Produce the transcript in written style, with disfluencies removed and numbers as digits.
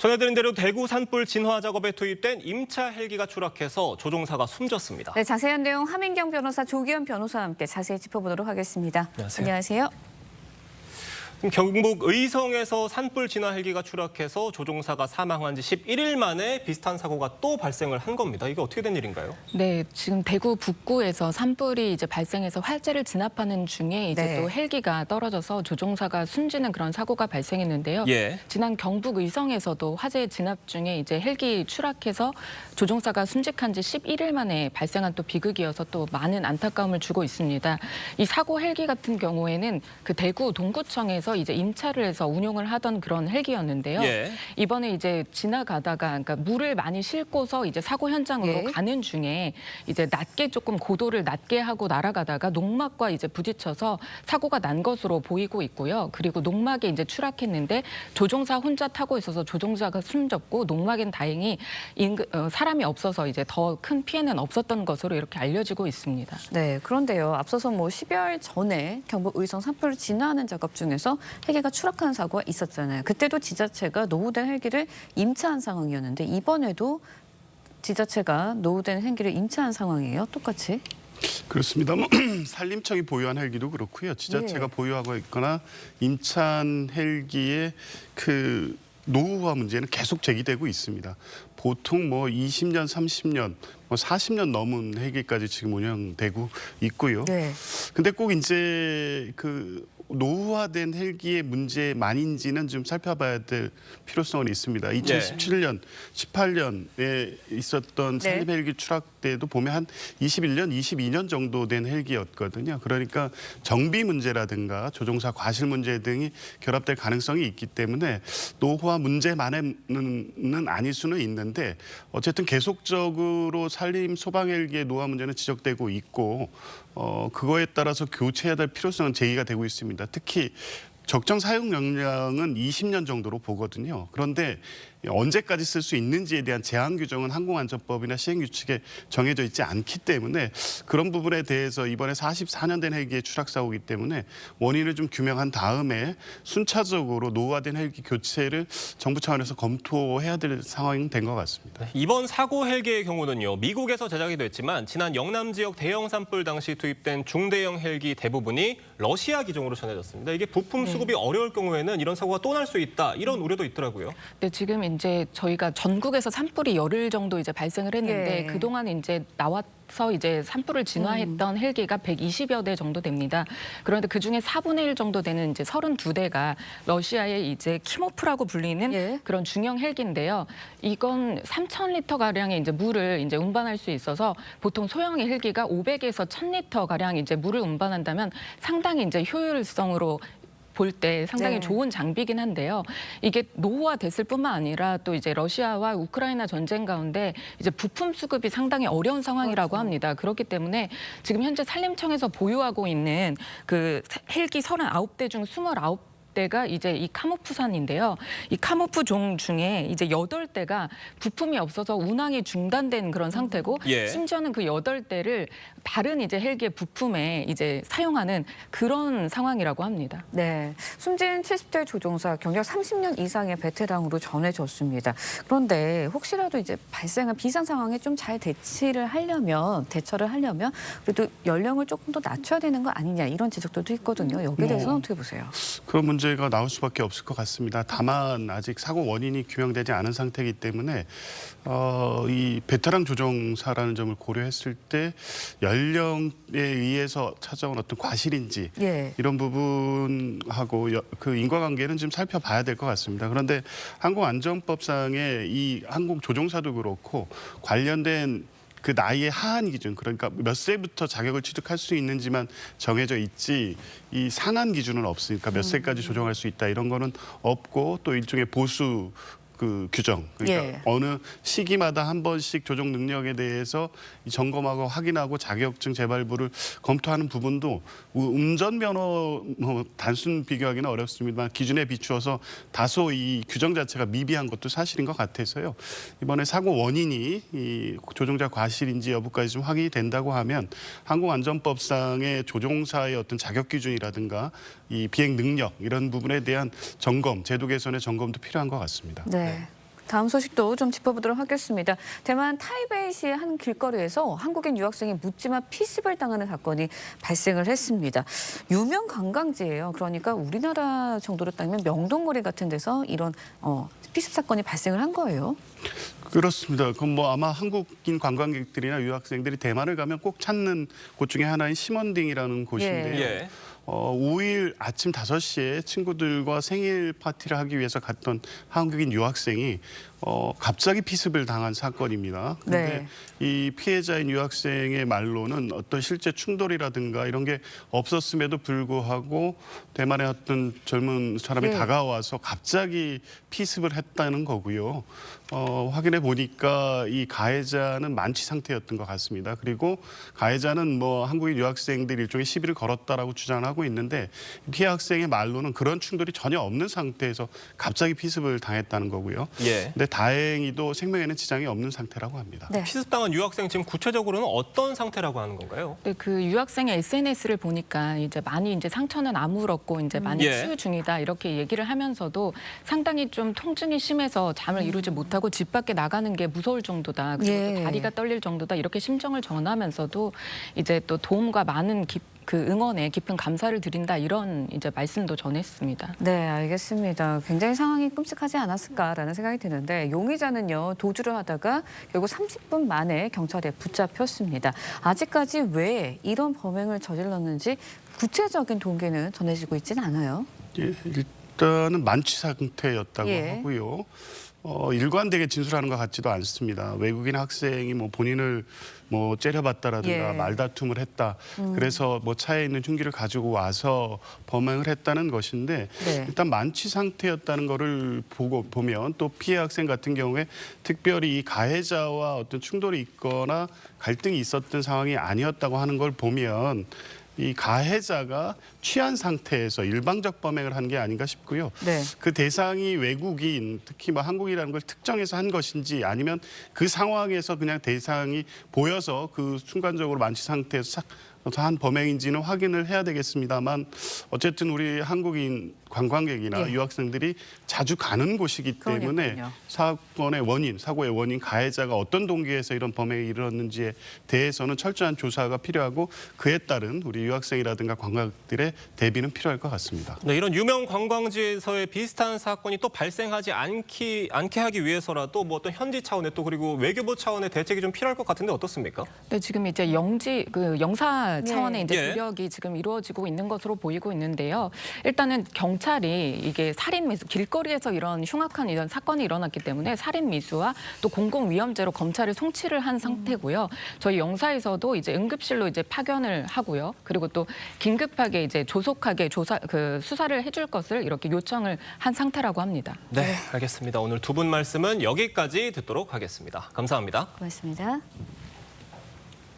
전해드린 대로 대구 산불 진화 작업에 투입된 임차 헬기가 추락해서 조종사가 숨졌습니다. 네, 자세한 내용 하민경 변호사, 조기현 변호사와 함께 자세히 짚어보도록 하겠습니다. 안녕하세요. 경북 의성에서 산불 진화 헬기가 추락해서 조종사가 사망한 지 11일 만에 비슷한 사고가 또 발생을 한 겁니다. 이게 어떻게 된 일인가요? 네, 지금 대구 북구에서 산불이 발생해서 화재를 진압하는 중에 또 헬기가 떨어져서 조종사가 숨지는 그런 사고가 발생했는데요. 지난 경북 의성에서도 화재 진압 중에 헬기 추락해서 조종사가 순직한 지 11일 만에 발생한 또 비극이어서 또 많은 안타까움을 주고 있습니다. 이 사고 헬기 같은 경우에는 그 대구 동구청에서 임차를 해서 운용을 하던 그런 헬기였는데요. 이번에 지나가다가 그러니까 물을 많이 싣고서 사고 현장으로 가는 중에 낮게 조금 고도를 낮게 하고 날아가다가 농막과 부딪혀서 사고가 난 것으로 보이고 있고요. 그리고 농막에 추락했는데 조종사 혼자 타고 있어서 조종사가 숨졌고 농막엔 다행히 사람이 없어서 더 큰 피해는 없었던 것으로 이렇게 알려지고 있습니다. 네, 그런데요. 앞서서 10여일 전에 경북 의성 산불을 진화하는 작업 중에서 헬기가 추락한 사고가 있었잖아요. 그때도 지자체가 노후된 헬기를 임차한 상황이었는데 이번에도 지자체가 노후된 헬기를 임차한 상황이에요. 똑같이. 그렇습니다. 산림청이 보유한 헬기도 그렇고요. 지자체가 보유하고 있거나 임차한 헬기의 그 노후화 문제는 계속 제기되고 있습니다. 보통 20년, 30년, 40년 넘은 헬기까지 지금 운영되고 있고요. 근데 꼭 그 노후화된 헬기의 문제만인지는 좀 살펴봐야 될 필요성은 있습니다. 2017년, 18년에 있었던 산림 헬기 추락 때도 보면 한 21년, 22년 정도 된 헬기였거든요. 그러니까 정비 문제라든가 조종사 과실 문제 등이 결합될 가능성이 있기 때문에 노후화 문제만은 아닐 수는 있는데 어쨌든 계속적으로 산림 소방 헬기의 노후화 문제는 지적되고 있고 그거에 따라서 교체해야 될 필요성은 제기가 되고 있습니다. 특히 적정 사용 용량은 20년 정도로 보거든요. 그런데 언제까지 쓸 수 있는지에 대한 제한 규정은 항공안전법이나 시행규칙에 정해져 있지 않기 때문에 그런 부분에 대해서 이번에 44년 된 헬기의 추락 사고이기 때문에 원인을 좀 규명한 다음에 순차적으로 노후화된 헬기 교체를 정부 차원에서 검토해야 될 상황이 된 것 같습니다. 이번 사고 헬기의 경우는요. 미국에서 제작이 됐지만 지난 영남 지역 대형 산불 당시 투입된 중대형 헬기 대부분이 러시아 기종으로 전해졌습니다. 이게 부품 수급이 어려울 경우에는 이런 사고가 또 날 수 있다. 이런 우려도 있더라고요. 네, 지금 저희가 전국에서 산불이 열흘 정도 발생을 했는데 그동안 나와서 산불을 진화했던 헬기가 120여 대 정도 됩니다. 그런데 그중에 4분의 1 정도 되는 32대가 러시아의 키모프라고 불리는 그런 중형 헬기인데요. 이건 3,000리터 가량의 물을 운반할 수 있어서 보통 소형 헬기가 500에서 1,000리터 가량 물을 운반한다면 상당히 효율성으로 볼 때 상당히 좋은 장비긴 한데요. 이게 노후화 됐을 뿐만 아니라 또 러시아와 우크라이나 전쟁 가운데 부품 수급이 상당히 어려운 상황이라고 합니다. 그렇기 때문에 지금 현재 산림청에서 보유하고 있는 그 헬기 39대 중 29대가 이 카모프산인데요. 이 카모프 종 중에 8대가 부품이 없어서 운항이 중단된 그런 상태고 심지어는 그 8대를 다른 헬기의 부품에 사용하는 그런 상황이라고 합니다. 네, 숨진 70대 조종사 경력 30년 이상의 베테랑으로 전해졌습니다. 그런데 혹시라도 발생한 비상 상황에 좀 잘 대처를 하려면 그래도 연령을 조금 더 낮춰야 되는 거 아니냐 이런 지적들도 있거든요. 여기에 대해서는 어떻게 보세요? 그런 문제가 나올 수밖에 없을 것 같습니다. 다만 아직 사고 원인이 규명되지 않은 상태이기 때문에 이 베테랑 조종사라는 점을 고려했을 때 연령에 의해서 찾아온 어떤 과실인지 이런 부분하고 그 인과관계는 좀 살펴봐야 될 것 같습니다. 그런데 항공안전법상의 이 항공조종사도 그렇고 관련된 그 나이의 하한 기준, 그러니까 몇 세부터 자격을 취득할 수 있는지만 정해져 있지 이 상한 기준은 없으니까 몇 세까지 조종할 수 있다 이런 거는 없고 또 일종의 보수 그 규정, 그러니까 어느 시기마다 한 번씩 조종 능력에 대해서 점검하고 확인하고 자격증 재발부를 검토하는 부분도 운전면허 단순 비교하기는 어렵습니다만 기준에 비추어서 다소 이 규정 자체가 미비한 것도 사실인 것 같아서요. 이번에 사고 원인이 이 조종자 과실인지 여부까지 좀 확인이 된다고 하면 항공안전법상의 조종사의 어떤 자격 기준이라든가 이 비행 능력 이런 부분에 대한 점검, 제도 개선의 점검도 필요한 것 같습니다. 네. 다음 소식도 좀 짚어보도록 하겠습니다. 대만 타이베이시의 한 길거리에서 한국인 유학생이 묻지마 피습을 당하는 사건이 발생을 했습니다. 유명 관광지예요. 그러니까 우리나라 정도로 따지면 명동거리 같은 데서 이런 피습 사건이 발생을 한 거예요. 그렇습니다. 그럼 뭐 아마 한국인 관광객들이나 유학생들이 대만을 가면 꼭 찾는 곳 중에 하나인 시먼딩이라는 곳인데요. 예. 5일 아침 5시에 친구들과 생일 파티를 하기 위해서 갔던 한국인 유학생이 갑자기 피습을 당한 사건입니다. 그런데 이 피해자인 유학생의 말로는 어떤 실제 충돌이라든가 이런 게 없었음에도 불구하고 대만의 어떤 젊은 사람이 다가와서 갑자기 피습을 했다는 거고요. 확인해 보니까 이 가해자는 만취 상태였던 것 같습니다. 그리고 가해자는 뭐 한국인 유학생들이 일종의 시비를 걸었다라고 주장하고 있는데 피해 학생의 말로는 그런 충돌이 전혀 없는 상태에서 갑자기 피습을 당했다는 거고요. 예. 근데 다행히도 생명에는 지장이 없는 상태라고 합니다. 네. 피습당한 유학생 지금 구체적으로는 어떤 상태라고 하는 건가요? 네, 그 유학생의 SNS를 보니까 이제 많이 이제 상처는 아물었고 이제 많이 예. 치유 중이다 이렇게 얘기를 하면서도 상당히 좀 통증이 심해서 잠을 이루지 못하고 집 밖에 나가는 게 무서울 정도다. 그리고 또 다리가 떨릴 정도다. 이렇게 심정을 전하면서도 이제 또 도움과 많은 그 응원에 깊은 감사를 드린다 이런 이제 말씀도 전했습니다. 네, 알겠습니다. 굉장히 상황이 끔찍하지 않았을까라는 생각이 드는데 용의자는요 도주를 하다가 결국 30분 만에 경찰에 붙잡혔습니다. 아직까지 왜 이런 범행을 저질렀는지 구체적인 동기는 전해지고 있지는 않아요. 예, 일단은 만취 상태였다고 예. 하고요. 일관되게 진술하는 것 같지도 않습니다. 외국인 학생이 뭐 본인을 뭐 째려봤다라든가 예. 말다툼을 했다. 그래서 뭐 차에 있는 흉기를 가지고 와서 범행을 했다는 것인데 네. 일단 만취 상태였다는 거를 보면 또 피해 학생 같은 경우에 특별히 이 가해자와 어떤 충돌이 있거나 갈등이 있었던 상황이 아니었다고 하는 걸 보면 이 가해자가 취한 상태에서 일방적 범행을 한 게 아닌가 싶고요. 네. 그 대상이 외국인, 특히 뭐 한국이라는 걸 특정해서 한 것인지 아니면 그 상황에서 그냥 대상이 보여서 그 순간적으로 만취 상태에서 한 범행인지는 확인을 해야 되겠습니다만 어쨌든 우리 한국인 관광객이나 예. 유학생들이 자주 가는 곳이기 때문에 그러니까요. 사고의 원인, 가해자가 어떤 동기에서 이런 범행에 이르렀는지에 대해서는 철저한 조사가 필요하고 그에 따른 우리 유학생이라든가 관광객들의 대비는 필요할 것 같습니다. 네, 이런 유명 관광지에서의 비슷한 사건이 또 발생하지 않게 하기 위해서라도 뭐 어떤 현지 차원의 또 그리고 외교부 차원의 대책이 좀 필요할 것 같은데 어떻습니까? 네, 지금 이제 영사 차원의 이제 예. 노력이 지금 이루어지고 있는 것으로 보이고 있는데요. 일단은 경찰이 이게 살인 미수, 길거리에서 이런 흉악한 이런 사건이 일어났기 때문에 살인 미수와 또 공공위험죄로 검찰에 송치를 한 상태고요. 저희 영사에서도 이제 응급실로 이제 파견을 하고요. 그리고 또 긴급하게 이제 조속하게 수사를 해줄 것을 이렇게 요청을 한 상태라고 합니다. 네, 알겠습니다. 오늘 두 분 말씀은 여기까지 듣도록 하겠습니다. 감사합니다. 고맙습니다.